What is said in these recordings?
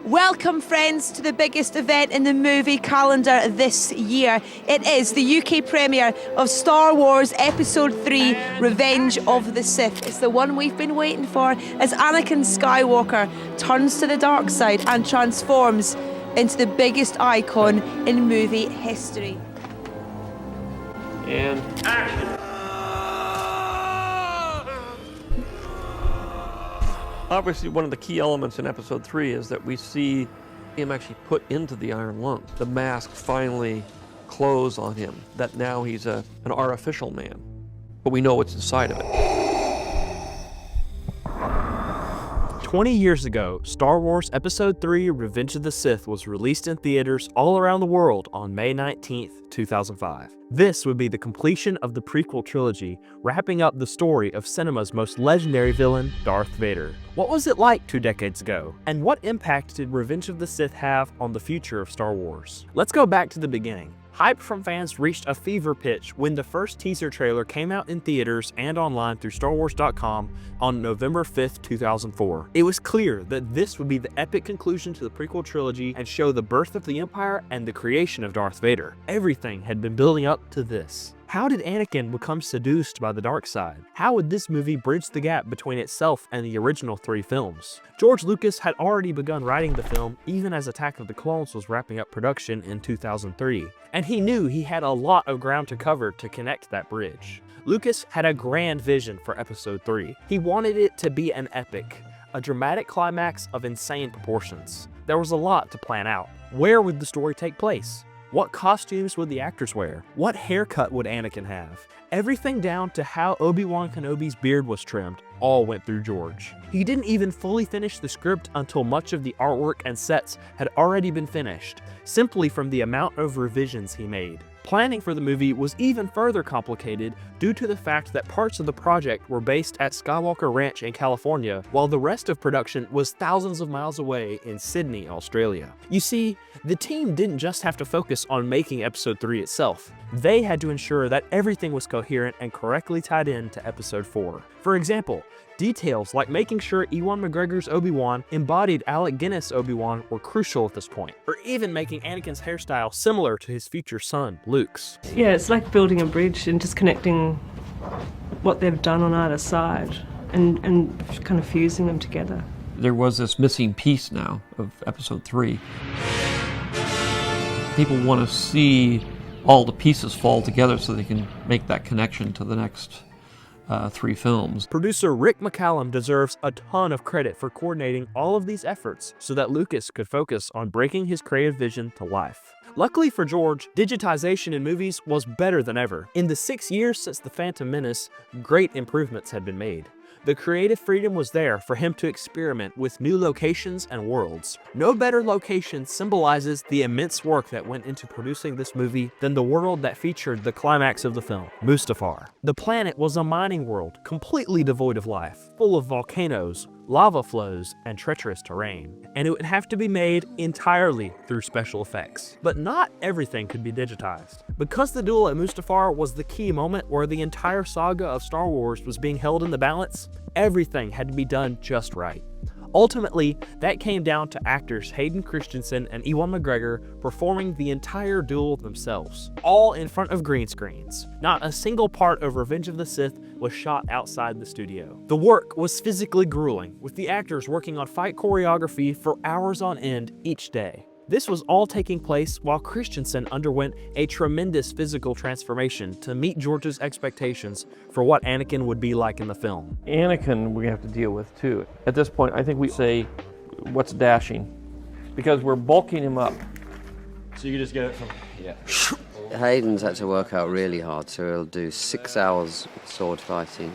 Welcome, friends, to the biggest event in the movie calendar this year. It is the UK premiere of Star Wars Episode 3, Revenge of the Sith. It's the one we've been waiting for as Anakin Skywalker turns to the dark side and transforms into the biggest icon in movie history. And action! Obviously, one of the key elements in Episode 3 is that we see him actually put into the Iron Lung. The mask finally close on him, that now he's an artificial man, but we know what's inside of it. 20 years ago, Star Wars Episode 3 Revenge of the Sith was released in theaters all around the world on May 19th, 2005. This would be the completion of the prequel trilogy, wrapping up the story of cinema's most legendary villain, Darth Vader. What was it like 2 decades ago? And what impact did Revenge of the Sith have on the future of Star Wars? Let's go back to the beginning. Hype from fans reached a fever pitch when the first teaser trailer came out in theaters and online through StarWars.com on November 5th, 2004. It was clear that this would be the epic conclusion to the prequel trilogy and show the birth of the Empire and the creation of Darth Vader. Everything had been building up to this. How did Anakin become seduced by the dark side? How would this movie bridge the gap between itself and the original 3 films? George Lucas had already begun writing the film even as Attack of the Clones was wrapping up production in 2003, and he knew he had a lot of ground to cover to connect that bridge. Lucas had a grand vision for Episode 3. He wanted it to be an epic, a dramatic climax of insane proportions. There was a lot to plan out. Where would the story take place? What costumes would the actors wear? What haircut would Anakin have? Everything down to how Obi-Wan Kenobi's beard was trimmed all went through George. He didn't even fully finish the script until much of the artwork and sets had already been finished, simply from the amount of revisions he made. Planning for the movie was even further complicated due to the fact that parts of the project were based at Skywalker Ranch in California, while the rest of production was thousands of miles away in Sydney, Australia. You see, the team didn't just have to focus on making Episode 3 itself. They had to ensure that everything was coherent and correctly tied in to Episode 4. For example, details like making sure Ewan McGregor's Obi-Wan embodied Alec Guinness' Obi-Wan were crucial at this point, or even making Anakin's hairstyle similar to his future son, Luke's. Yeah, it's like building a bridge and just connecting what they've done on either side and kind of fusing them together. There was this missing piece now of Episode 3. People want to see all the pieces fall together so they can make that connection to the next 3 films. Producer Rick McCallum deserves a ton of credit for coordinating all of these efforts so that Lucas could focus on breaking his creative vision to life. Luckily for George, digitization in movies was better than ever. In the 6 years since The Phantom Menace, great improvements had been made. The creative freedom was there for him to experiment with new locations and worlds. No better location symbolizes the immense work that went into producing this movie than the world that featured the climax of the film, Mustafar. The planet was a mining world, completely devoid of life, full of volcanoes, lava flows, and treacherous terrain. And it would have to be made entirely through special effects. But not everything could be digitized. Because the duel at Mustafar was the key moment where the entire saga of Star Wars was being held in the balance, everything had to be done just right. Ultimately, that came down to actors Hayden Christiansen and Ewan McGregor performing the entire duel themselves, all in front of green screens. Not a single part of Revenge of the Sith was shot outside the studio. The work was physically grueling, with the actors working on fight choreography for hours on end each day. This was all taking place while Christiansen underwent a tremendous physical transformation to meet George's expectations for what Anakin would be like in the film. Anakin we have to deal with too. At this point, I think we say, what's dashing? Because we're bulking him up. So you just get it from... Yeah. Hayden's had to work out really hard, so he'll do 6 hours sword fighting,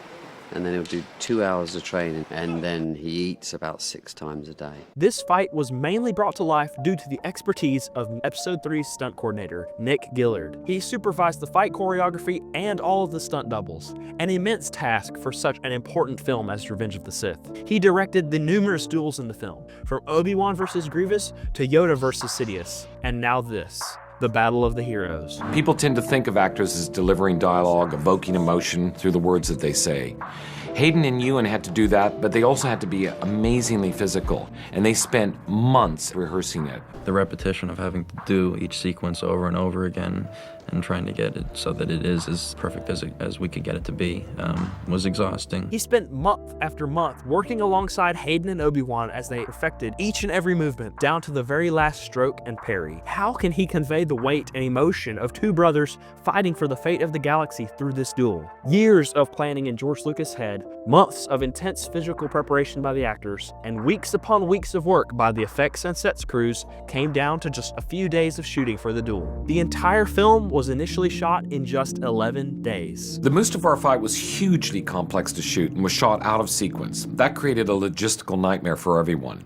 and then he'll do 2 hours of training, and then he eats about 6 times a day. This fight was mainly brought to life due to the expertise of Episode 3's stunt coordinator, Nick Gillard. He supervised the fight choreography and all of the stunt doubles, an immense task for such an important film as Revenge of the Sith. He directed the numerous duels in the film, from Obi-Wan versus Grievous to Yoda versus Sidious, and now this. The Battle of the Heroes. People tend to think of actors as delivering dialogue, evoking emotion through the words that they say. Hayden and Ewan had to do that, but they also had to be amazingly physical, and they spent months rehearsing it. The repetition of having to do each sequence over and over again and trying to get it so that it is as perfect as we could get it to be was exhausting. He spent month after month working alongside Hayden and Obi-Wan as they perfected each and every movement, down to the very last stroke and parry. How can he convey the weight and emotion of two brothers fighting for the fate of the galaxy through this duel? Years of planning in George Lucas' head, months of intense physical preparation by the actors, and weeks upon weeks of work by the effects and sets crews came down to just a few days of shooting for the duel. The entire film was initially shot in just 11 days. The Mustafar fight was hugely complex to shoot and was shot out of sequence. That created a logistical nightmare for everyone.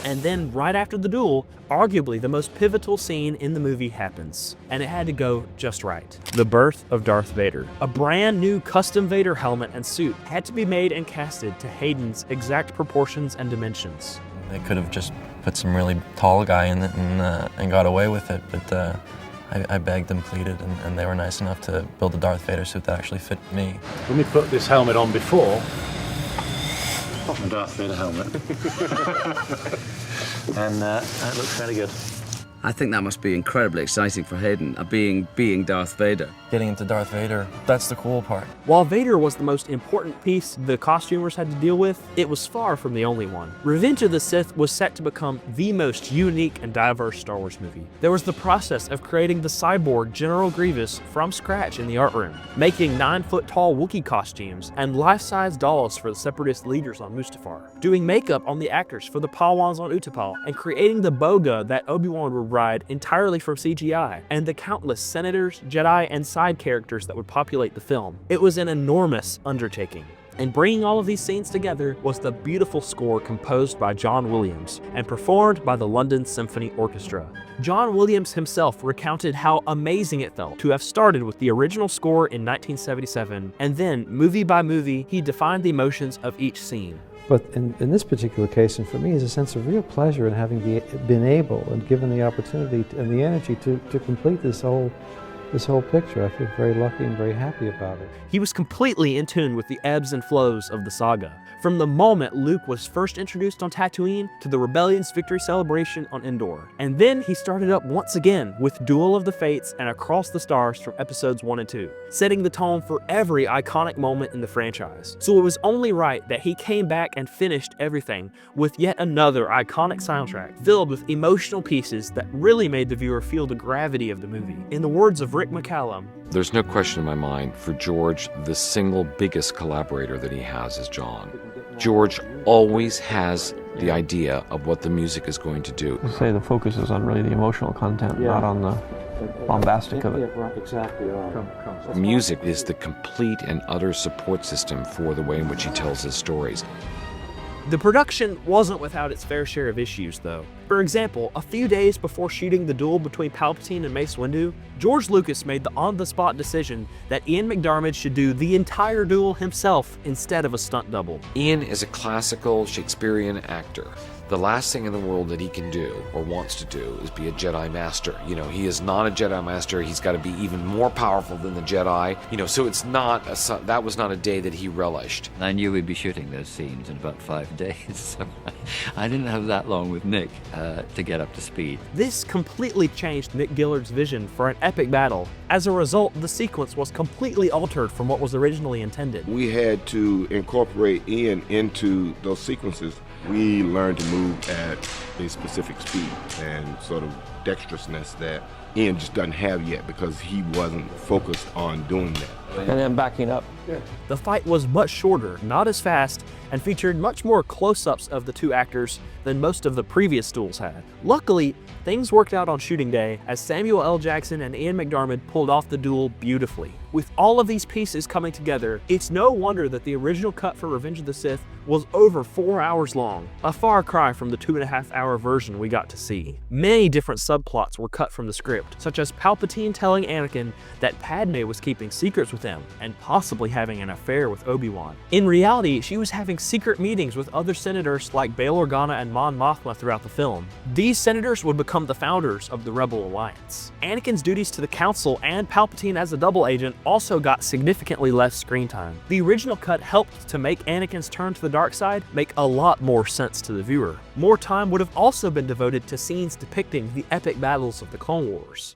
And then, right after the duel, arguably the most pivotal scene in the movie happens. And it had to go just right. The birth of Darth Vader. A brand new custom Vader helmet and suit had to be made and casted to Hayden's exact proportions and dimensions. They could have just put some really tall guy in it and got away with it, but I begged and pleaded, and they were nice enough to build a Darth Vader suit that actually fit me. When we put this helmet on before, not my Darth Vader helmet, and that looks very good. I think that must be incredibly exciting for Hayden, being Darth Vader. Getting into Darth Vader, that's the cool part. While Vader was the most important piece the costumers had to deal with, it was far from the only one. Revenge of the Sith was set to become the most unique and diverse Star Wars movie. There was the process of creating the cyborg General Grievous from scratch in the art room, making 9-foot-tall Wookiee costumes and life-size dolls for the Separatist leaders on Mustafar, doing makeup on the actors for the Pawans on Utapau, and creating the boga that Obi-Wan would ride entirely from CGI, and the countless senators, Jedi, and side characters that would populate the film. It was an enormous undertaking. And bringing all of these scenes together was the beautiful score composed by John Williams and performed by the London Symphony Orchestra. John Williams himself recounted how amazing it felt to have started with the original score in 1977, and then, movie by movie, he defined the emotions of each scene. But in this particular case, and for me, is a sense of real pleasure in having been able and given the opportunity and the energy to complete this whole picture. I feel very lucky and very happy about it. He was completely in tune with the ebbs and flows of the saga. From the moment Luke was first introduced on Tatooine to the Rebellion's victory celebration on Endor. And then he started up once again with Duel of the Fates and Across the Stars from episodes 1 and 2, setting the tone for every iconic moment in the franchise. So it was only right that he came back and finished everything with yet another iconic soundtrack filled with emotional pieces that really made the viewer feel the gravity of the movie. In the words of Rick McCallum, There's no question in my mind, for George, the single biggest collaborator that he has is John. George always has the idea of what the music is going to do. I'd say the focus is on really the emotional content, not on the bombastic of it. Exactly right. Music is the complete and utter support system for the way in which he tells his stories. The production wasn't without its fair share of issues, though. For example, a few days before shooting the duel between Palpatine and Mace Windu, George Lucas made the on-the-spot decision that Ian McDiarmid should do the entire duel himself instead of a stunt double. Ian is a classical Shakespearean actor. The last thing in the world that he can do, or wants to do, is be a Jedi Master. You know, he is not a Jedi Master. He's got to be even more powerful than the Jedi. You know, so it's not, that was not a day that he relished. I knew we'd be shooting those scenes in about 5 days, so I didn't have that long with Nick to get up to speed. This completely changed Nick Gillard's vision for an epic battle. As a result, the sequence was completely altered from what was originally intended. We had to incorporate Ian into those sequences. We learned to move at a specific speed and sort of dexterousness that Ian just doesn't have yet because he wasn't focused on doing that. And then backing up. The fight was much shorter, not as fast, and featured much more close-ups of the two actors than most of the previous duels had. Luckily, things worked out on shooting day as Samuel L. Jackson and Ian McDiarmid pulled off the duel beautifully. With all of these pieces coming together, it's no wonder that the original cut for Revenge of the Sith was over 4 hours long, a far cry from the 2.5-hour version we got to see. Many different subplots were cut from the script, such as Palpatine telling Anakin that Padme was keeping secrets with with them and possibly having an affair with Obi-Wan. In reality, she was having secret meetings with other senators like Bail Organa and Mon Mothma throughout the film. These senators would become the founders of the Rebel Alliance. Anakin's duties to the Council and Palpatine as a double agent also got significantly less screen time. The original cut helped to make Anakin's turn to the dark side make a lot more sense to the viewer. More time would have also been devoted to scenes depicting the epic battles of the Clone Wars.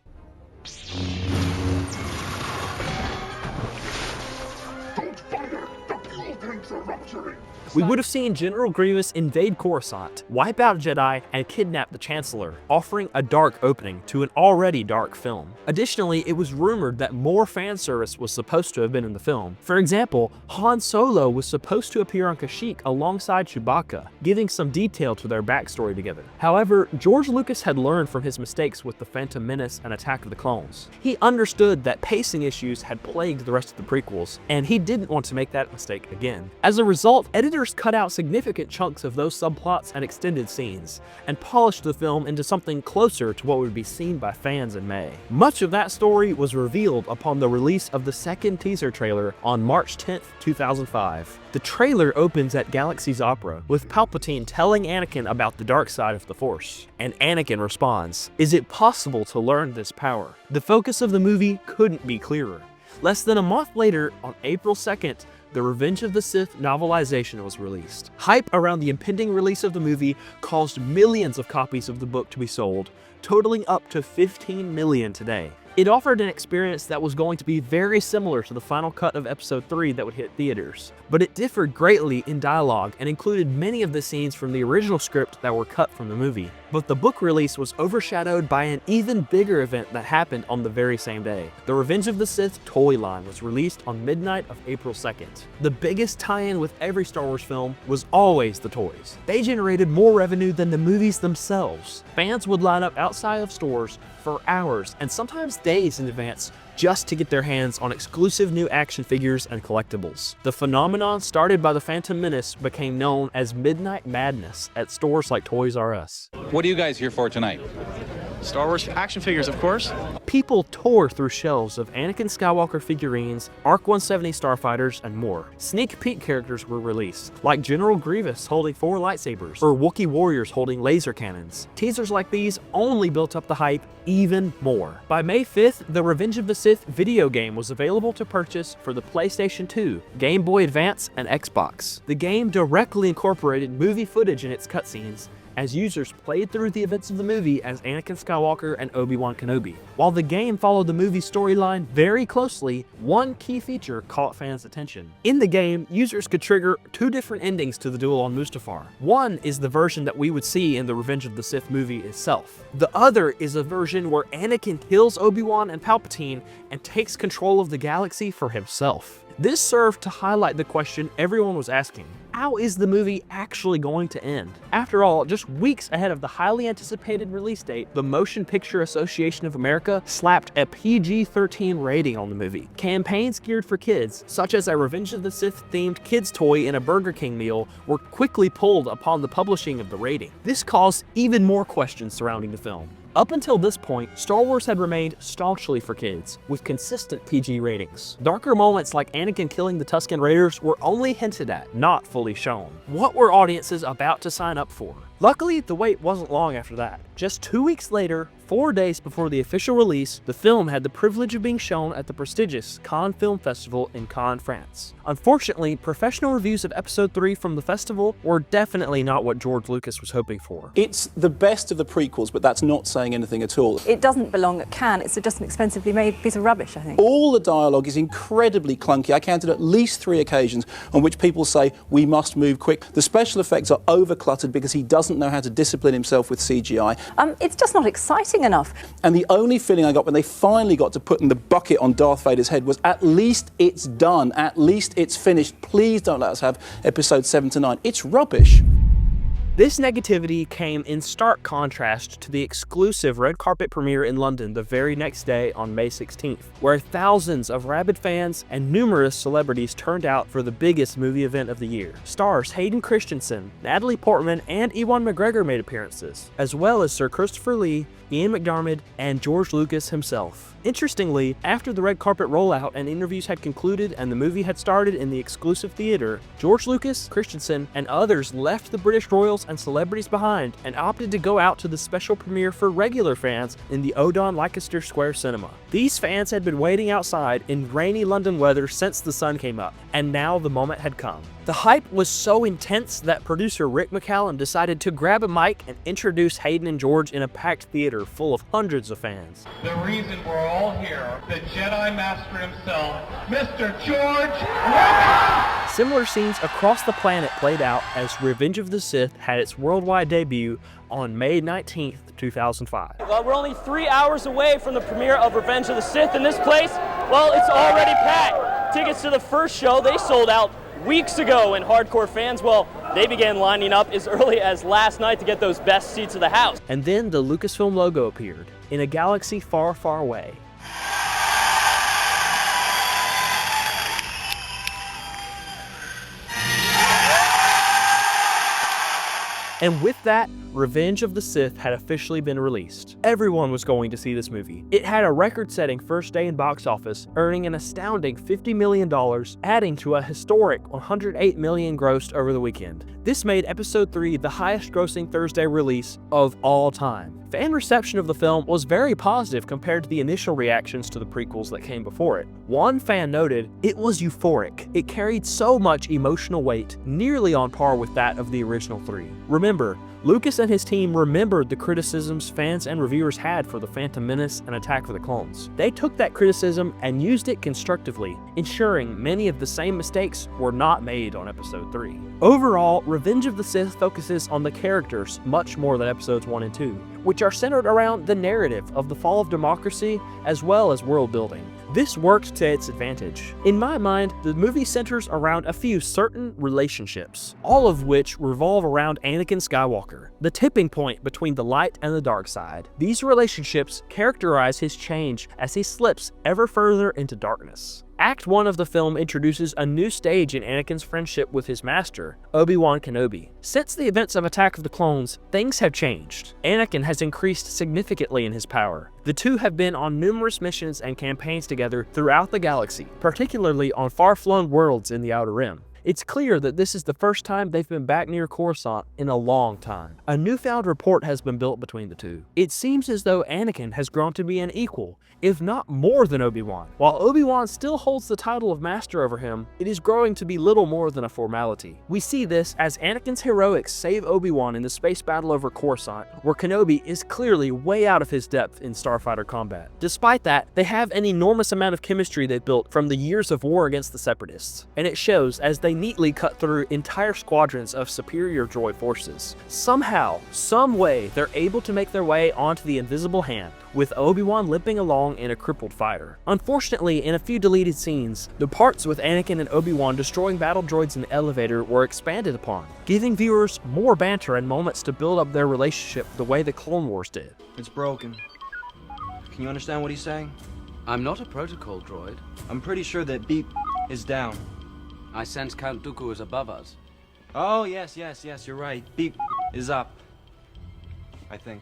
We would have seen General Grievous invade Coruscant, wipe out Jedi, and kidnap the Chancellor, offering a dark opening to an already dark film. Additionally, it was rumored that more fan service was supposed to have been in the film. For example, Han Solo was supposed to appear on Kashyyyk alongside Chewbacca, giving some detail to their backstory together. However, George Lucas had learned from his mistakes with The Phantom Menace and Attack of the Clones. He understood that pacing issues had plagued the rest of the prequels, and he didn't want to make that mistake again. As a result, editors cut out significant chunks of those subplots and extended scenes, and polished the film into something closer to what would be seen by fans in May. Much of that story was revealed upon the release of the second teaser trailer on March 10th, 2005. The trailer opens at Galaxy's Opera, with Palpatine telling Anakin about the dark side of the Force. And Anakin responds, "Is it possible to learn this power?" The focus of the movie couldn't be clearer. Less than a month later, on April 2nd, the Revenge of the Sith novelization was released. Hype around the impending release of the movie caused millions of copies of the book to be sold, totaling up to 15 million today. It offered an experience that was going to be very similar to the final cut of Episode 3 that would hit theaters, but it differed greatly in dialogue and included many of the scenes from the original script that were cut from the movie. But the book release was overshadowed by an even bigger event that happened on the very same day. The Revenge of the Sith toy line was released on midnight of April 2nd. The biggest tie-in with every Star Wars film was always the toys. They generated more revenue than the movies themselves. Fans would line up outside of stores for hours and sometimes days in advance just to get their hands on exclusive new action figures and collectibles. The phenomenon started by The Phantom Menace became known as Midnight Madness at stores like Toys R Us. What are you guys here for tonight? Star Wars action figures, of course. People tore through shelves of Anakin Skywalker figurines, ARC 170 starfighters, and more. Sneak peek characters were released, like General Grievous holding 4 lightsabers, or Wookiee warriors holding laser cannons. Teasers like these only built up the hype even more. By May 5th, the Revenge of the Sith video game was available to purchase for the PlayStation 2, Game Boy Advance, and Xbox. The game directly incorporated movie footage in its cutscenes, as users played through the events of the movie as Anakin Skywalker and Obi-Wan Kenobi. While the game followed the movie storyline very closely, one key feature caught fans' attention. In the game, users could trigger 2 different endings to the duel on Mustafar. One is the version that we would see in the Revenge of the Sith movie itself. The other is a version where Anakin kills Obi-Wan and Palpatine and takes control of the galaxy for himself. This served to highlight the question everyone was asking: how is the movie actually going to end? After all, just weeks ahead of the highly anticipated release date, the Motion Picture Association of America slapped a PG-13 rating on the movie. Campaigns geared for kids, such as a Revenge of the Sith themed kids toy in a Burger King meal, were quickly pulled upon the publishing of the rating. This caused even more questions surrounding the film. Up until this point, Star Wars had remained staunchly for kids, with consistent PG ratings. Darker moments like Anakin killing the Tusken Raiders were only hinted at, not fully shown. What were audiences about to sign up for? Luckily, the wait wasn't long after that. Just 2 weeks later, 4 days before the official release, the film had the privilege of being shown at the prestigious Cannes Film Festival in Cannes, France. Unfortunately, professional reviews of Episode 3 from the festival were definitely not what George Lucas was hoping for. It's the best of the prequels, but that's not saying anything at all. It doesn't belong at Cannes. It's just an expensively made piece of rubbish, I think. All the dialogue is incredibly clunky. I counted at least 3 occasions on which people say, we must move quick. The special effects are overcluttered because he doesn't know how to discipline himself with CGI. It's just not exciting enough. And the only feeling I got when they finally got to putting the bucket on Darth Vader's head was, at least it's done, at least it's finished. Please don't let us have episode 7 to 9. It's rubbish. This negativity came in stark contrast to the exclusive red carpet premiere in London the very next day on May 16th, where thousands of rabid fans and numerous celebrities turned out for the biggest movie event of the year. Stars Hayden Christiansen, Natalie Portman, and Ewan McGregor made appearances, as well as Sir Christopher Lee, Ian McDiarmid, and George Lucas himself. Interestingly, after the red carpet rollout and interviews had concluded and the movie had started in the exclusive theater, George Lucas, Christiansen, and others left the British royals and celebrities behind and opted to go out to the special premiere for regular fans in the Odeon Leicester Square cinema. These fans had been waiting outside in rainy London weather since the sun came up, and now the moment had come. The hype was so intense that producer Rick McCallum decided to grab a mic and introduce Hayden and George in a packed theater full of hundreds of fans. The reason we're all here, the Jedi Master himself, Mr. George Lucas! Similar scenes across the planet played out as Revenge of the Sith had its worldwide debut on May 19th, 2005. We're only 3 hours away from the premiere of Revenge of the Sith, and this place, well, it's already packed. Tickets to the first show, they sold out weeks ago, and hardcore fans, well, they began lining up as early as last night to get those best seats of the house. And then the Lucasfilm logo appeared in a galaxy far, far away. And with that, Revenge of the Sith had officially been released. Everyone was going to see this movie. It had a record-setting first day in box office, earning an astounding $50 million, adding to a historic $108 million grossed over the weekend. This made Episode 3 the highest-grossing Thursday release of all time. Fan reception of the film was very positive compared to the initial reactions to the prequels that came before it. One fan noted, "It was euphoric. It carried so much emotional weight, nearly on par with that of the original three." Remember, Lucas and his team remembered the criticisms fans and reviewers had for The Phantom Menace and Attack of the Clones. They took that criticism and used it constructively, ensuring many of the same mistakes were not made on Episode 3. Overall, Revenge of the Sith focuses on the characters much more than Episodes 1 and 2, which are centered around the narrative of the fall of democracy as well as world building. This worked to its advantage. In my mind, the movie centers around a few certain relationships, all of which revolve around Anakin Skywalker, the tipping point between the light and the dark side. These relationships characterize his change as he slips ever further into darkness. Act 1 of the film introduces a new stage in Anakin's friendship with his master, Obi-Wan Kenobi. Since the events of Attack of the Clones, things have changed. Anakin has increased significantly in his power. The two have been on numerous missions and campaigns together throughout the galaxy, particularly on far-flung worlds in the Outer Rim. It's clear that this is the first time they've been back near Coruscant in a long time. A newfound rapport has been built between the two. It seems as though Anakin has grown to be an equal, if not more than Obi-Wan. While Obi-Wan still holds the title of master over him, it is growing to be little more than a formality. We see this as Anakin's heroics save Obi-Wan in the space battle over Coruscant, where Kenobi is clearly way out of his depth in starfighter combat. Despite that, they have an enormous amount of chemistry they've built from the years of war against the Separatists, and it shows as they neatly cut through entire squadrons of superior droid forces. Somehow, some way, they're able to make their way onto the Invisible Hand, with Obi-Wan limping along in a crippled fighter. Unfortunately, in a few deleted scenes, the parts with Anakin and Obi-Wan destroying battle droids in the elevator were expanded upon, giving viewers more banter and moments to build up their relationship the way the Clone Wars did. It's broken. Can you understand what he's saying? I'm not a protocol droid. I'm pretty sure that beep is down. I sense Count Dooku is above us. Oh, yes, you're right. Beep is up. I think.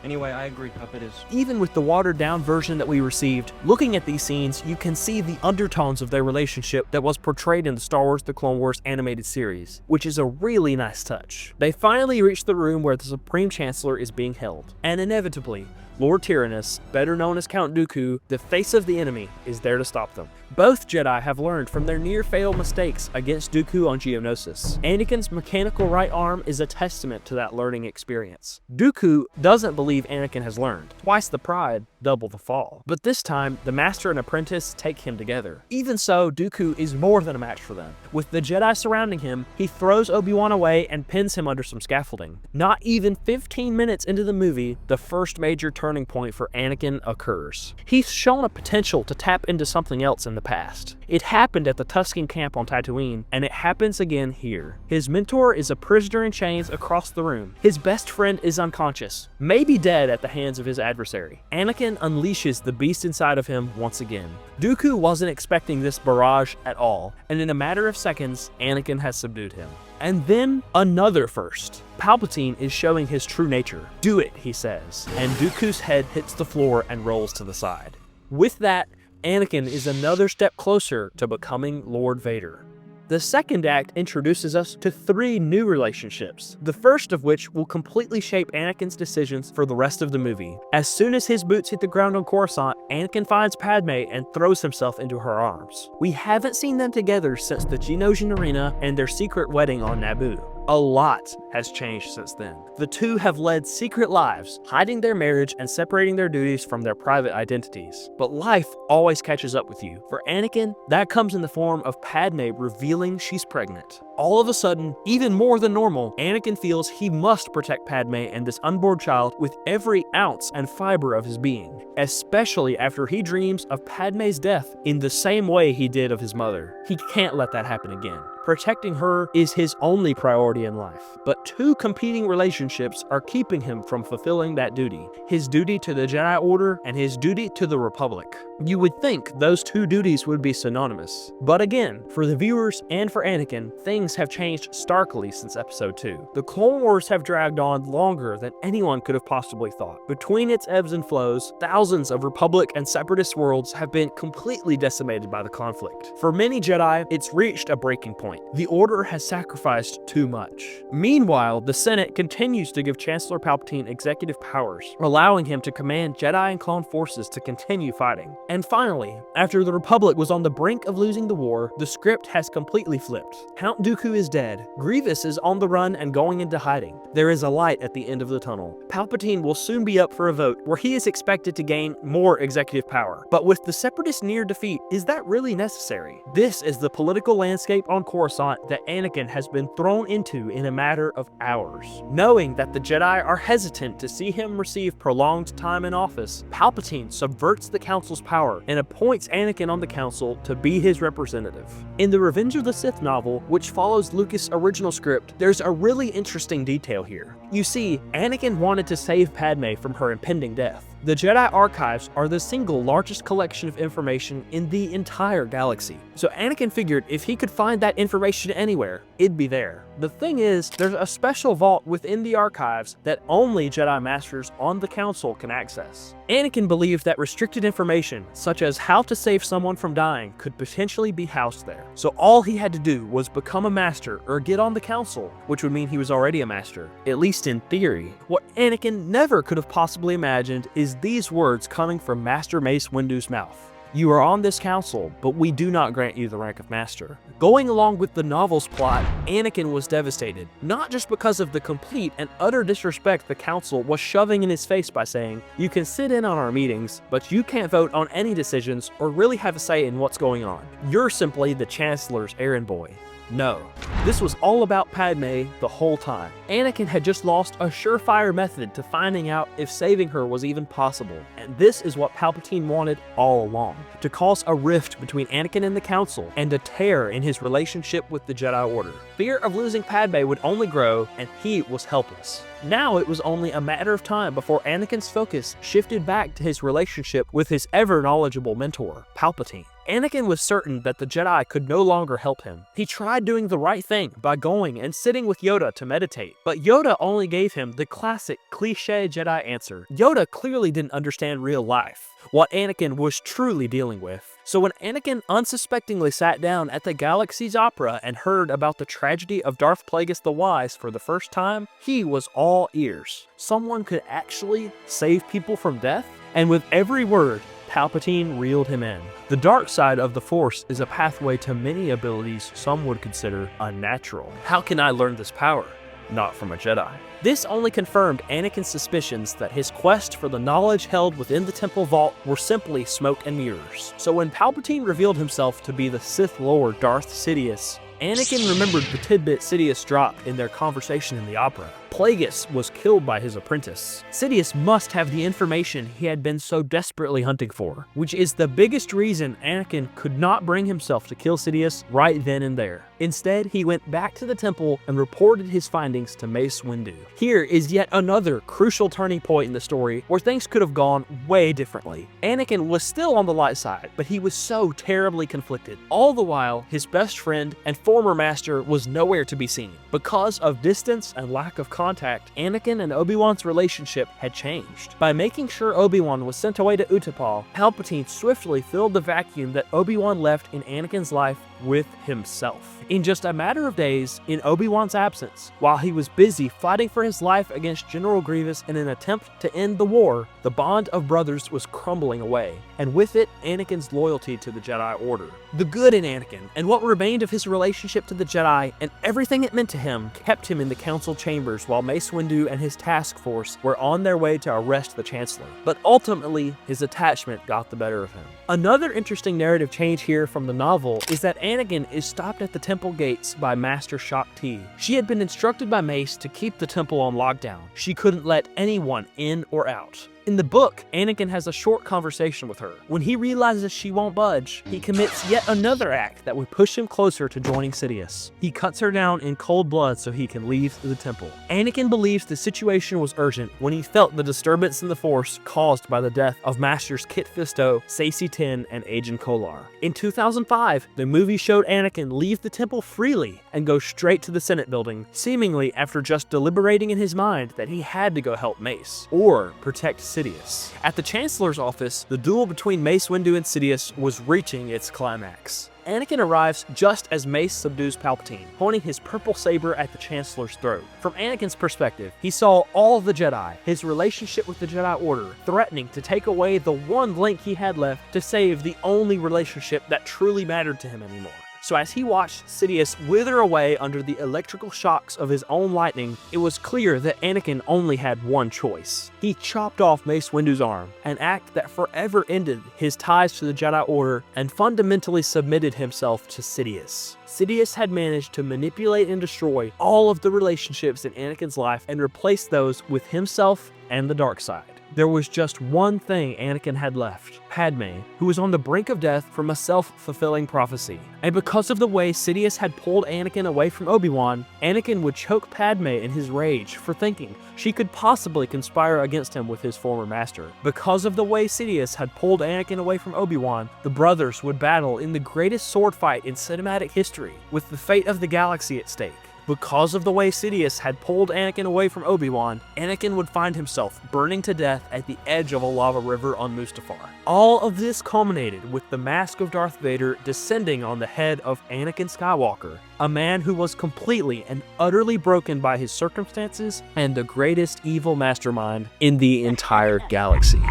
Anyway, I agree, up it is. Even with the watered-down version that we received, looking at these scenes, you can see the undertones of their relationship that was portrayed in the Star Wars The Clone Wars animated series, which is a really nice touch. They finally reach the room where the Supreme Chancellor is being held, and inevitably, Lord Tyrannus, better known as Count Dooku, the face of the enemy, is there to stop them. Both Jedi have learned from their near-fatal mistakes against Dooku on Geonosis. Anakin's mechanical right arm is a testament to that learning experience. Dooku doesn't believe Anakin has learned. Twice the pride, double the fall. But this time, the master and apprentice take him together. Even so, Dooku is more than a match for them. With the Jedi surrounding him, he throws Obi-Wan away and pins him under some scaffolding. Not even 15 minutes into the movie, the first major turning point for Anakin occurs. He's shown a potential to tap into something else in the past. It happened at the Tusken camp on Tatooine, and it happens again here. His mentor is a prisoner in chains across the room. His best friend is unconscious, maybe dead at the hands of his adversary. Anakin unleashes the beast inside of him once again. Dooku wasn't expecting this barrage at all, and in a matter of seconds, Anakin has subdued him. And then another first. Palpatine is showing his true nature. "Do it," he says, and Dooku's head hits the floor and rolls to the side. With that, Anakin is another step closer to becoming Lord Vader. The second act introduces us to 3 new relationships, the first of which will completely shape Anakin's decisions for the rest of the movie. As soon as his boots hit the ground on Coruscant, Anakin finds Padme and throws himself into her arms. We haven't seen them together since the Geonosian Arena and their secret wedding on Naboo. A lot has changed since then. The two have led secret lives, hiding their marriage and separating their duties from their private identities. But life always catches up with you. For Anakin, that comes in the form of Padme revealing she's pregnant. All of a sudden, even more than normal, Anakin feels he must protect Padme and this unborn child with every ounce and fiber of his being, especially after he dreams of Padme's death in the same way he did of his mother. He can't let that happen again. Protecting her is his only priority in life. But 2 competing relationships are keeping him from fulfilling that duty. His duty to the Jedi Order and his duty to the Republic. You would think those 2 duties would be synonymous. But again, for the viewers and for Anakin, things have changed starkly since Episode 2. The Clone Wars have dragged on longer than anyone could have possibly thought. Between its ebbs and flows, thousands of Republic and Separatist worlds have been completely decimated by the conflict. For many Jedi, it's reached a breaking point. The Order has sacrificed too much. Meanwhile, the Senate continues to give Chancellor Palpatine executive powers, allowing him to command Jedi and clone forces to continue fighting. And finally, after the Republic was on the brink of losing the war, the script has completely flipped. Count Dooku is dead. Grievous is on the run and going into hiding. There is a light at the end of the tunnel. Palpatine will soon be up for a vote where he is expected to gain more executive power. But with the Separatists near defeat, is that really necessary? This is the political landscape on Coruscant that Anakin has been thrown into in a matter of hours. Knowing that the Jedi are hesitant to see him receive prolonged time in office, Palpatine subverts the Council's power and appoints Anakin on the Council to be his representative. In the Revenge of the Sith novel, which follows Lucas' original script, there's a really interesting detail here. You see, Anakin wanted to save Padme from her impending death. The Jedi Archives are the single largest collection of information in the entire galaxy. So Anakin figured if he could find that information anywhere, it'd be there. The thing is, there's a special vault within the archives that only Jedi Masters on the Council can access. Anakin believed that restricted information, such as how to save someone from dying, could potentially be housed there. So all he had to do was become a Master or get on the Council, which would mean he was already a Master, at least in theory. What Anakin never could have possibly imagined is these words coming from Master Mace Windu's mouth. "You are on this council, but we do not grant you the rank of Master." Going along with the novel's plot, Anakin was devastated, not just because of the complete and utter disrespect the council was shoving in his face by saying, "You can sit in on our meetings, but you can't vote on any decisions or really have a say in what's going on. You're simply the Chancellor's errand boy." No, this was all about Padme the whole time. Anakin had just lost a surefire method to finding out if saving her was even possible, and this is what Palpatine wanted all along, to cause a rift between Anakin and the Council, and a tear in his relationship with the Jedi Order. Fear of losing Padme would only grow, and he was helpless. Now it was only a matter of time before Anakin's focus shifted back to his relationship with his ever-knowledgeable mentor, Palpatine. Anakin was certain that the Jedi could no longer help him. He tried doing the right thing by going and sitting with Yoda to meditate, but Yoda only gave him the classic cliché Jedi answer. Yoda clearly didn't understand real life, what Anakin was truly dealing with. So when Anakin unsuspectingly sat down at the Galaxy's Opera and heard about the tragedy of Darth Plagueis the Wise for the first time, he was all ears. Someone could actually save people from death? And with every word, Palpatine reeled him in. The dark side of the Force is a pathway to many abilities some would consider unnatural. How can I learn this power? Not from a Jedi. This only confirmed Anakin's suspicions that his quest for the knowledge held within the Temple Vault were simply smoke and mirrors. So when Palpatine revealed himself to be the Sith Lord Darth Sidious, Anakin remembered the tidbit Sidious dropped in their conversation in the opera. Plagueis was killed by his apprentice. Sidious must have the information he had been so desperately hunting for, which is the biggest reason Anakin could not bring himself to kill Sidious right then and there. Instead, he went back to the temple and reported his findings to Mace Windu. Here is yet another crucial turning point in the story where things could have gone way differently. Anakin was still on the light side, but he was so terribly conflicted. All the while, his best friend and former master was nowhere to be seen. Because of distance and lack of contact, Anakin and Obi-Wan's relationship had changed. By making sure Obi-Wan was sent away to Utapau, Palpatine swiftly filled the vacuum that Obi-Wan left in Anakin's life with himself. In just a matter of days, in Obi-Wan's absence, while he was busy fighting for his life against General Grievous in an attempt to end the war, the bond of brothers was crumbling away, and with it, Anakin's loyalty to the Jedi Order. The good in Anakin, and what remained of his relationship to the Jedi, and everything it meant to him, kept him in the council chambers while Mace Windu and his task force were on their way to arrest the Chancellor. But ultimately, his attachment got the better of him. Another interesting narrative change here from the novel is that Anakin is stopped at the temple gates by Master Shaak Ti. She had been instructed by Mace to keep the temple on lockdown. She couldn't let anyone in or out. In the book, Anakin has a short conversation with her. When he realizes she won't budge, he commits yet another act that would push him closer to joining Sidious. He cuts her down in cold blood so he can leave the temple. Anakin believes the situation was urgent when he felt the disturbance in the Force caused by the death of Masters Kit Fisto, Saesee Tiin, and Agen Kolar. In 2005, the movie showed Anakin leave the temple freely and go straight to the Senate building, seemingly after just deliberating in his mind that he had to go help Mace, or protect Sidious. At the Chancellor's office, the duel between Mace Windu and Sidious was reaching its climax. Anakin arrives just as Mace subdues Palpatine, pointing his purple saber at the Chancellor's throat. From Anakin's perspective, he saw all of the Jedi, his relationship with the Jedi Order, threatening to take away the one link he had left to save the only relationship that truly mattered to him anymore. So as he watched Sidious wither away under the electrical shocks of his own lightning, it was clear that Anakin only had one choice. He chopped off Mace Windu's arm, an act that forever ended his ties to the Jedi Order and fundamentally submitted himself to Sidious. Sidious had managed to manipulate and destroy all of the relationships in Anakin's life and replace those with himself and the dark side. There was just one thing Anakin had left, Padme, who was on the brink of death from a self-fulfilling prophecy. And because of the way Sidious had pulled Anakin away from Obi-Wan, Anakin would choke Padme in his rage for thinking she could possibly conspire against him with his former master. Because of the way Sidious had pulled Anakin away from Obi-Wan, the brothers would battle in the greatest sword fight in cinematic history, with the fate of the galaxy at stake. Because of the way Sidious had pulled Anakin away from Obi-Wan, Anakin would find himself burning to death at the edge of a lava river on Mustafar. All of this culminated with the mask of Darth Vader descending on the head of Anakin Skywalker, a man who was completely and utterly broken by his circumstances and the greatest evil mastermind in the entire galaxy.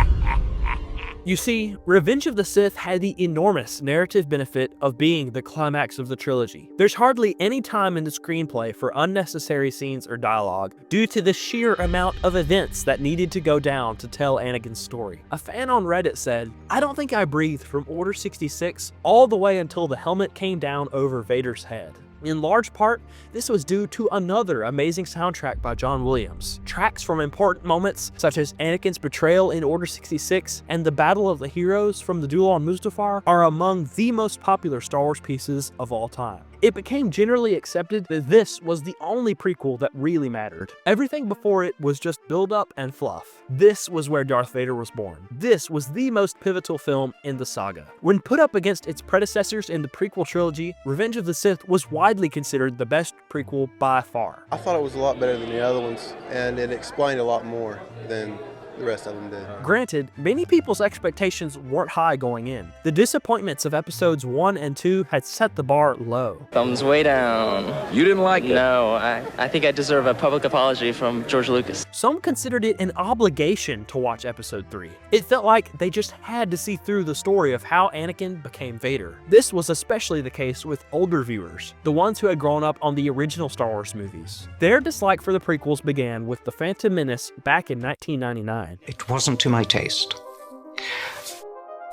You see, Revenge of the Sith had the enormous narrative benefit of being the climax of the trilogy. There's hardly any time in the screenplay for unnecessary scenes or dialogue due to the sheer amount of events that needed to go down to tell Anakin's story. A fan on Reddit said, "I don't think I breathed from Order 66 all the way until the helmet came down over Vader's head." In large part, this was due to another amazing soundtrack by John Williams. Tracks from important moments such as Anakin's betrayal in Order 66 and the Battle of the Heroes from the Duel on Mustafar are among the most popular Star Wars pieces of all time. It became generally accepted that this was the only prequel that really mattered. Everything before it was just build-up and fluff. This was where Darth Vader was born. This was the most pivotal film in the saga. When put up against its predecessors in the prequel trilogy, Revenge of the Sith was widely considered the best prequel by far. I thought it was a lot better than the other ones, and it explained a lot more than the rest of them did. Granted, many people's expectations weren't high going in. The disappointments of episodes 1 and 2 had set the bar low. Thumbs way down. You didn't like it? No, I think I deserve a public apology from George Lucas. Some considered it an obligation to watch episode 3. It felt like they just had to see through the story of how Anakin became Vader. This was especially the case with older viewers, the ones who had grown up on the original Star Wars movies. Their dislike for the prequels began with The Phantom Menace back in 1999. It wasn't to my taste.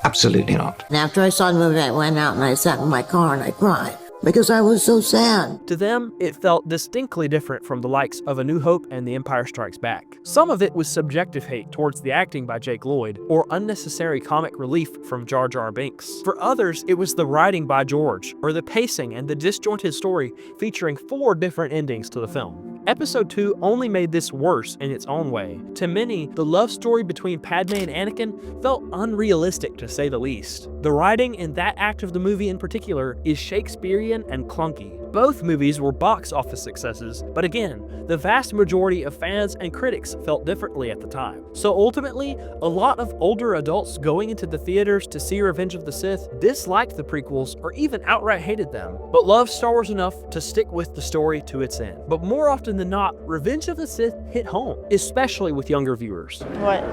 Absolutely not. And after I saw the movie, I went out and I sat in my car and I cried. because I was so sad. To them, it felt distinctly different from the likes of A New Hope and The Empire Strikes Back. Some of it was subjective hate towards the acting by Jake Lloyd, or unnecessary comic relief from Jar Jar Binks. For others, it was the writing by George, or the pacing and the disjointed story featuring 4 different endings to the film. Episode 2 only made this worse in its own way. To many, the love story between Padme and Anakin felt unrealistic to say the least. The writing in that act of the movie in particular is Shakespearean and clunky. Both movies were box office successes, but again, the vast majority of fans and critics felt differently at the time. So ultimately, a lot of older adults going into the theaters to see Revenge of the Sith disliked the prequels or even outright hated them, but loved Star Wars enough to stick with the story to its end. But more often than not, Revenge of the Sith hit home, especially with younger viewers. What?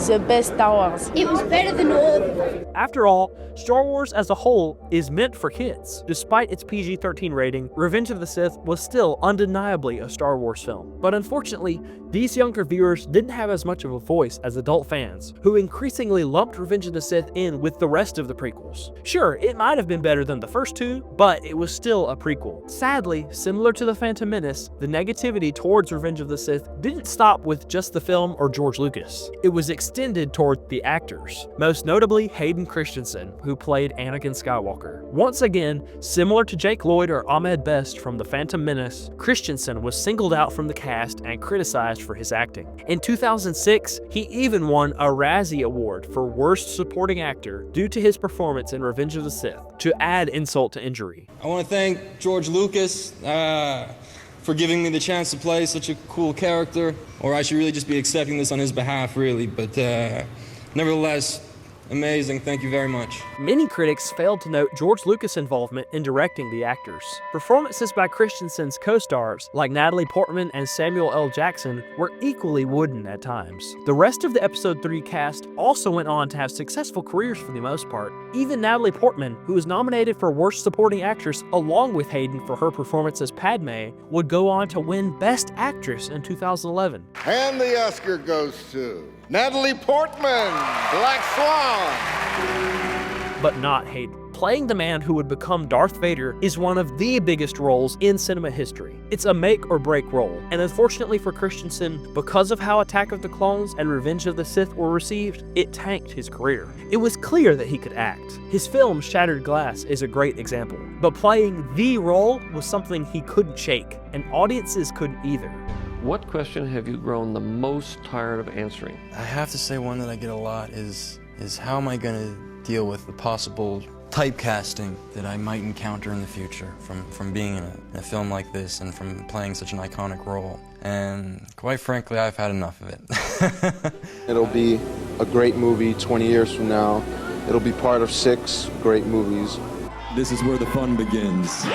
The best Star Wars. It was better than all. After all, Star Wars as a whole is meant for kids. Despite its PG-13 rating, Revenge of the Sith was still undeniably a Star Wars film. But unfortunately, these younger viewers didn't have as much of a voice as adult fans, who increasingly lumped Revenge of the Sith in with the rest of the prequels. Sure, it might have been better than the first 2, but it was still a prequel. Sadly, similar to The Phantom Menace, the negativity towards Revenge of the Sith didn't stop with just the film or George Lucas. It was extended toward the actors, most notably Hayden Christiansen, who played Anakin Skywalker. Once again, similar to Jake Lloyd or Ahmed Best from The Phantom Menace, Christiansen was singled out from the cast and criticized for his acting. In 2006, he even won a Razzie Award for Worst Supporting Actor due to his performance in Revenge of the Sith, to add insult to injury. I want to thank George Lucas for giving me the chance to play such a cool character, or I should really just be accepting this on his behalf, really, but nevertheless, amazing, thank you very much. Many critics failed to note George Lucas' involvement in directing the actors. Performances by Christensen's co-stars, like Natalie Portman and Samuel L. Jackson, were equally wooden at times. The rest of the Episode 3 cast also went on to have successful careers for the most part. Even Natalie Portman, who was nominated for Worst Supporting Actress along with Hayden for her performance as Padme, would go on to win Best Actress in 2011. And the Oscar goes to Natalie Portman, Black Swan. But not Hayden. Playing the man who would become Darth Vader is one of the biggest roles in cinema history. It's a make or break role, and unfortunately for Christensen, because of how Attack of the Clones and Revenge of the Sith were received, it tanked his career. It was clear that he could act. His film Shattered Glass is a great example, but playing the role was something he couldn't shake, and audiences couldn't either. What question have you grown the most tired of answering? I have to say one that I get a lot is how am I going to deal with the possible typecasting that I might encounter in the future from being in a film like this and from playing such an iconic role. And quite frankly, I've had enough of it. It'll be a great movie 20 years from now. It'll be part of 6 great movies. This is where the fun begins.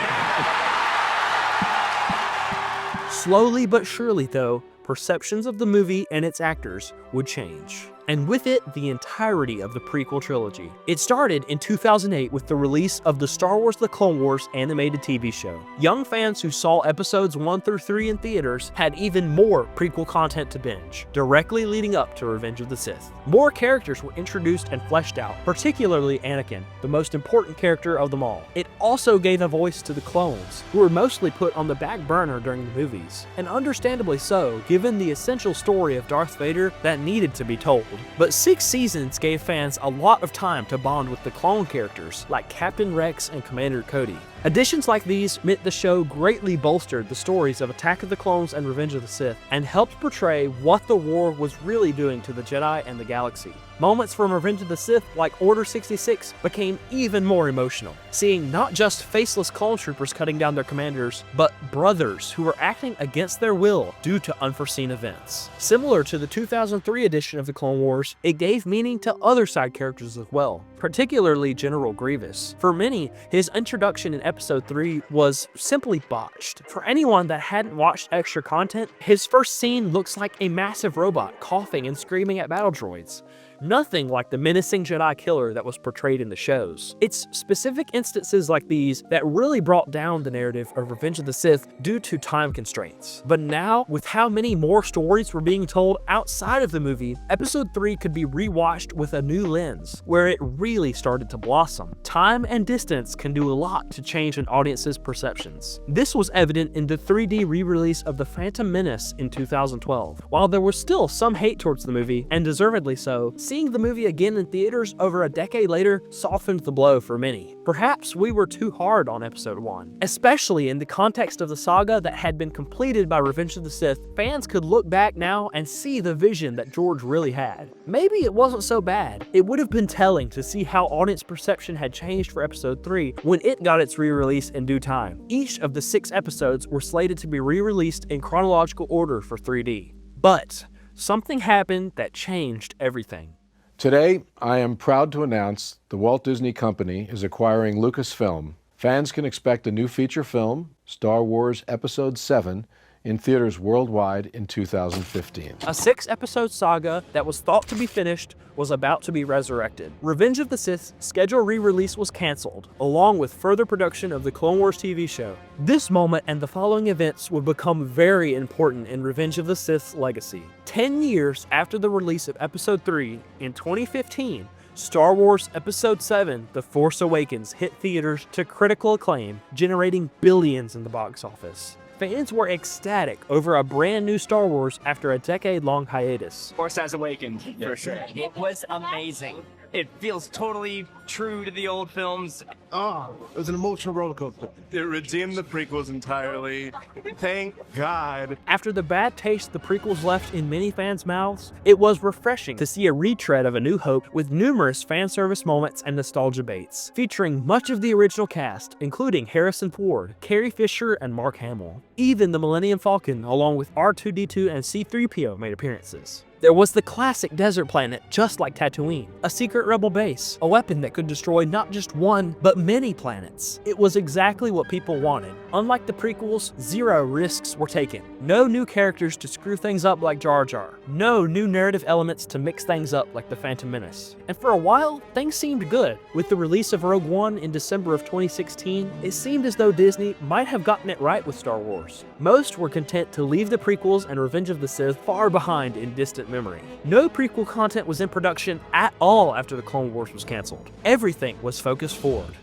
Slowly but surely, though, perceptions of the movie and its actors would change. And with it, the entirety of the prequel trilogy. It started in 2008 with the release of the Star Wars The Clone Wars animated TV show. Young fans who saw episodes 1 through 3 in theaters had even more prequel content to binge, directly leading up to Revenge of the Sith. More characters were introduced and fleshed out, particularly Anakin, the most important character of them all. It also gave a voice to the clones, who were mostly put on the back burner during the movies, and understandably so, given the essential story of Darth Vader that needed to be told. But 6 seasons gave fans a lot of time to bond with the clone characters like Captain Rex and Commander Cody. Additions like these meant the show greatly bolstered the stories of Attack of the Clones and Revenge of the Sith, and helped portray what the war was really doing to the Jedi and the galaxy. Moments from Revenge of the Sith, like Order 66, became even more emotional, seeing not just faceless clone troopers cutting down their commanders, but brothers who were acting against their will due to unforeseen events. Similar to the 2003 edition of the Clone Wars, it gave meaning to other side characters as well, particularly General Grievous. For many, his introduction in Episode 3 was simply botched. For anyone that hadn't watched extra content, his first scene looks like a massive robot coughing and screaming at battle droids. Nothing like the menacing Jedi killer that was portrayed in the shows. It's specific instances like these that really brought down the narrative of Revenge of the Sith due to time constraints. But now, with how many more stories were being told outside of the movie, Episode 3 could be rewatched with a new lens, where it really started to blossom. Time and distance can do a lot to change an audience's perceptions. This was evident in the 3D re-release of The Phantom Menace in 2012. While there was still some hate towards the movie, and deservedly so, seeing the movie again in theaters over a decade later softened the blow for many. Perhaps we were too hard on Episode 1. Especially in the context of the saga that had been completed by Revenge of the Sith, fans could look back now and see the vision that George really had. Maybe it wasn't so bad. It would have been telling to see how audience perception had changed for Episode 3 when it got its re-release in due time. Each of the 6 episodes were slated to be re-released in chronological order for 3D. But something happened that changed everything. Today, I am proud to announce the Walt Disney Company is acquiring Lucasfilm. Fans can expect a new feature film, Star Wars Episode 7, in theaters worldwide in 2015. A 6-episode saga that was thought to be finished was about to be resurrected. Revenge of the Sith's scheduled re-release was canceled, along with further production of the Clone Wars TV show. This moment and the following events would become very important in Revenge of the Sith's legacy. 10 years after the release of Episode 3, in 2015, Star Wars Episode 7, The Force Awakens hit theaters to critical acclaim, generating billions in the box office. Fans were ecstatic over a brand new Star Wars after a decade-long hiatus. Force has awakened, for sure. It was amazing. It feels totally true to the old films. Oh, it was an emotional roller coaster. It redeemed the prequels entirely. Thank God. After the bad taste the prequels left in many fans' mouths, it was refreshing to see a retread of A New Hope with numerous fan service moments and nostalgia baits, featuring much of the original cast, including Harrison Ford, Carrie Fisher, and Mark Hamill. Even the Millennium Falcon, along with R2-D2 and C-3PO, made appearances. There was the classic desert planet, just like Tatooine, a secret rebel base, a weapon that could destroy not just one, but many planets. It was exactly what people wanted. Unlike the prequels, zero risks were taken. No new characters to screw things up like Jar Jar. No new narrative elements to mix things up like The Phantom Menace. And for a while, things seemed good. With the release of Rogue One in December of 2016, it seemed as though Disney might have gotten it right with Star Wars. Most were content to leave the prequels and Revenge of the Sith far behind in distant memory. No prequel content was in production at all after the Clone Wars was canceled. Everything was focused forward.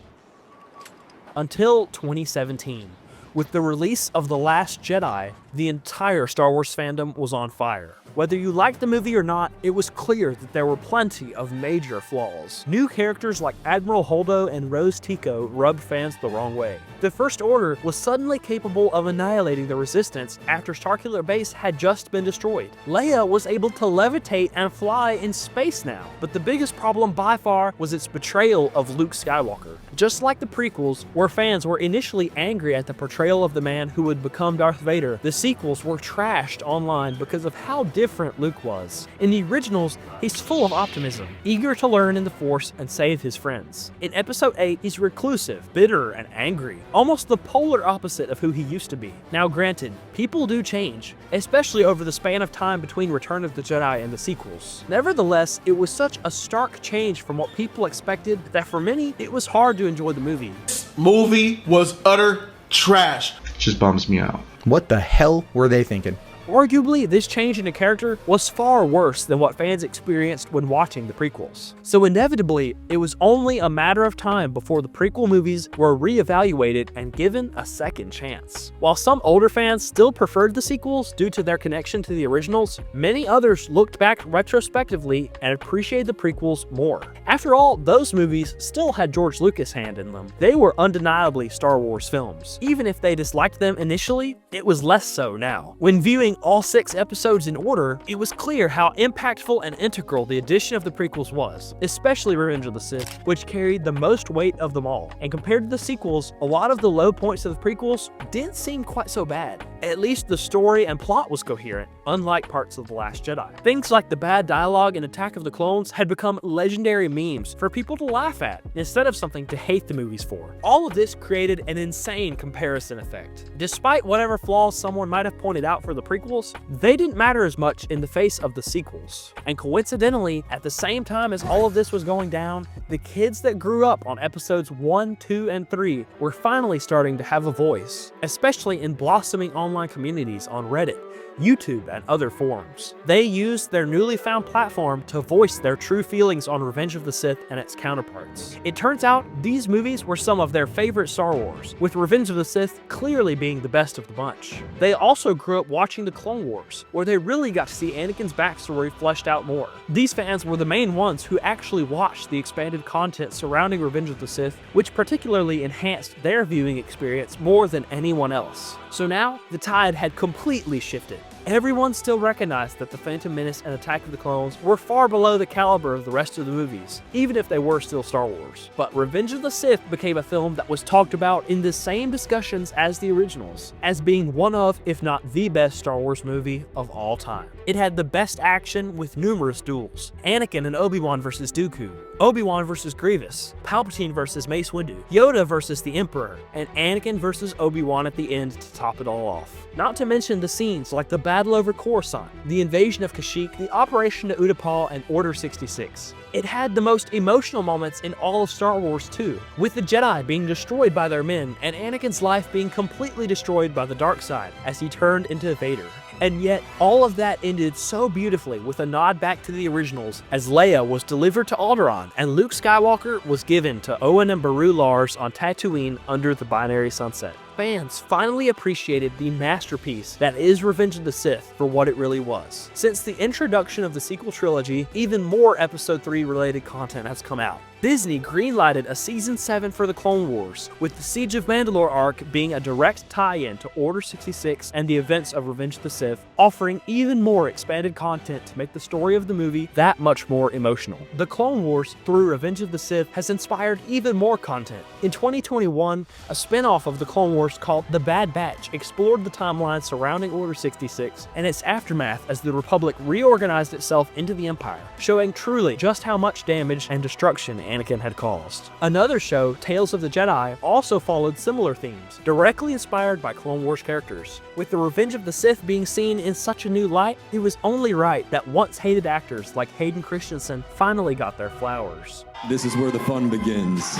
Until 2017. With the release of The Last Jedi, the entire Star Wars fandom was on fire. Whether you liked the movie or not, it was clear that there were plenty of major flaws. New characters like Admiral Holdo and Rose Tico rubbed fans the wrong way. The First Order was suddenly capable of annihilating the Resistance after Starkiller Base had just been destroyed. Leia was able to levitate and fly in space now, but the biggest problem by far was its betrayal of Luke Skywalker. Just like the prequels, where fans were initially angry at the portrayal of the man who would become Darth Vader, the sequels were trashed online because of how different Luke was. In the originals, he's full of optimism, eager to learn in the Force and save his friends. In Episode 8, he's reclusive, bitter, and angry, almost the polar opposite of who he used to be. Now granted, people do change, especially over the span of time between Return of the Jedi and the sequels. Nevertheless, it was such a stark change from what people expected that for many, it was hard to enjoy the movie. Movie was utter trash. Just bums me out. What the hell were they thinking? Arguably, this change in a character was far worse than what fans experienced when watching the prequels. So inevitably, it was only a matter of time before the prequel movies were re-evaluated and given a second chance. While some older fans still preferred the sequels due to their connection to the originals, many others looked back retrospectively and appreciated the prequels more. After all, those movies still had George Lucas' hand in them. They were undeniably Star Wars films. Even if they disliked them initially, it was less so now. When viewing all 6 episodes in order, it was clear how impactful and integral the addition of the prequels was, especially Revenge of the Sith, which carried the most weight of them all. And compared to the sequels, a lot of the low points of the prequels didn't seem quite so bad. At least the story and plot was coherent, unlike parts of The Last Jedi. Things like the bad dialogue in Attack of the Clones had become legendary memes for people to laugh at, instead of something to hate the movies for. All of this created an insane comparison effect. Despite whatever flaws someone might have pointed out for the prequels, they didn't matter as much in the face of the sequels. And coincidentally, at the same time as all of this was going down, the kids that grew up on episodes 1, 2, and 3 were finally starting to have a voice, especially in blossoming online communities on Reddit, YouTube, and other forums. They used their newly found platform to voice their true feelings on Revenge of the Sith and its counterparts. It turns out these movies were some of their favorite Star Wars, with Revenge of the Sith clearly being the best of the bunch. They also grew up watching the Clone Wars, where they really got to see Anakin's backstory fleshed out more. These fans were the main ones who actually watched the expanded content surrounding Revenge of the Sith, which particularly enhanced their viewing experience more than anyone else. So now, the tide had completely shifted. Everyone still recognized that The Phantom Menace and Attack of the Clones were far below the caliber of the rest of the movies, even if they were still Star Wars. But Revenge of the Sith became a film that was talked about in the same discussions as the originals, as being one of, if not the best Star Wars movie of all time. It had the best action with numerous duels. Anakin and Obi-Wan versus Dooku, Obi-Wan versus Grievous, Palpatine versus Mace Windu, Yoda versus the Emperor, and Anakin versus Obi-Wan at the end to top it all off. Not to mention the scenes like the battle over Coruscant, the invasion of Kashyyyk, the Operation to Utapau, and Order 66. It had the most emotional moments in all of Star Wars too, with the Jedi being destroyed by their men and Anakin's life being completely destroyed by the dark side as he turned into Vader. And yet, all of that ended so beautifully with a nod back to the originals as Leia was delivered to Alderaan and Luke Skywalker was given to Owen and Beru Lars on Tatooine under the binary sunset. Fans finally appreciated the masterpiece that is Revenge of the Sith for what it really was. Since the introduction of the sequel trilogy, even more Episode 3 related content has come out. Disney greenlighted a Season 7 for the Clone Wars, with the Siege of Mandalore arc being a direct tie-in to Order 66 and the events of Revenge of the Sith, offering even more expanded content to make the story of the movie that much more emotional. The Clone Wars, through Revenge of the Sith, has inspired even more content. In 2021, a spin-off of the Clone Wars called The Bad Batch explored the timeline surrounding Order 66 and its aftermath as the Republic reorganized itself into the Empire, showing truly just how much damage and destruction Anakin had caused. Another show, Tales of the Jedi, also followed similar themes, directly inspired by Clone Wars characters. With the Revenge of the Sith being seen in such a new light, it was only right that once-hated actors like Hayden Christiansen finally got their flowers. This is where the fun begins.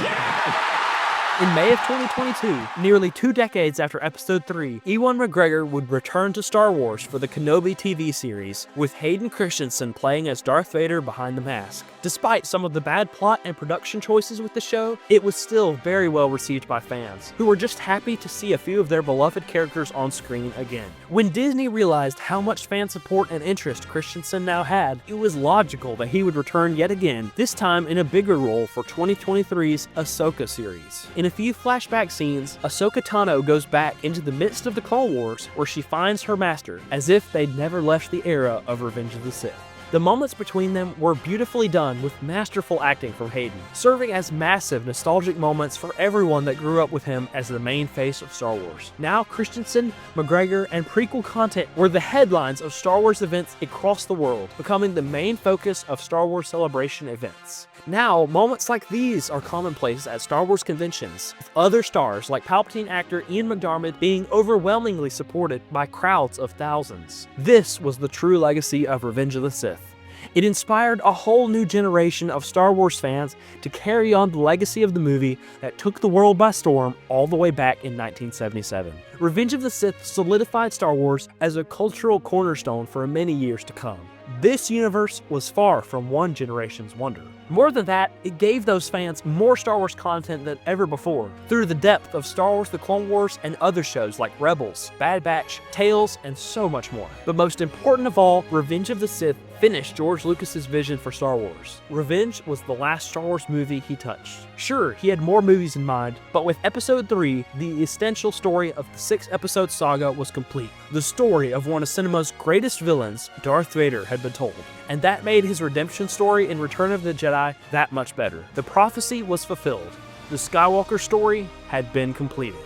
In May of 2022, nearly 2 decades after Episode 3, Ewan McGregor would return to Star Wars for the Kenobi TV series, with Hayden Christiansen playing as Darth Vader behind the mask. Despite some of the bad plot and production choices with the show, it was still very well received by fans, who were just happy to see a few of their beloved characters on screen again. When Disney realized how much fan support and interest Christiansen now had, it was logical that he would return yet again, this time in a bigger role for 2023's Ahsoka series. In a few flashback scenes, Ahsoka Tano goes back into the midst of the Clone Wars where she finds her master, as if they'd never left the era of Revenge of the Sith. The moments between them were beautifully done with masterful acting from Hayden, serving as massive nostalgic moments for everyone that grew up with him as the main face of Star Wars. Now Christiansen, McGregor, and prequel content were the headlines of Star Wars events across the world, becoming the main focus of Star Wars celebration events. Now, moments like these are commonplace at Star Wars conventions, with other stars like Palpatine actor Ian McDiarmid being overwhelmingly supported by crowds of thousands. This was the true legacy of Revenge of the Sith. It inspired a whole new generation of Star Wars fans to carry on the legacy of the movie that took the world by storm all the way back in 1977. Revenge of the Sith solidified Star Wars as a cultural cornerstone for many years to come. This universe was far from one generation's wonder. More than that, it gave those fans more Star Wars content than ever before, through the depth of Star Wars The Clone Wars and other shows like Rebels, Bad Batch, Tales, and so much more. But most important of all, Revenge of the Sith finished George Lucas's vision for Star Wars. Revenge was the last Star Wars movie he touched. Sure, he had more movies in mind, but with Episode 3, the essential story of the 6-episode saga was complete. The story of one of cinema's greatest villains, Darth Vader, had been told, and that made his redemption story in Return of the Jedi that much better. The prophecy was fulfilled. The Skywalker story had been completed.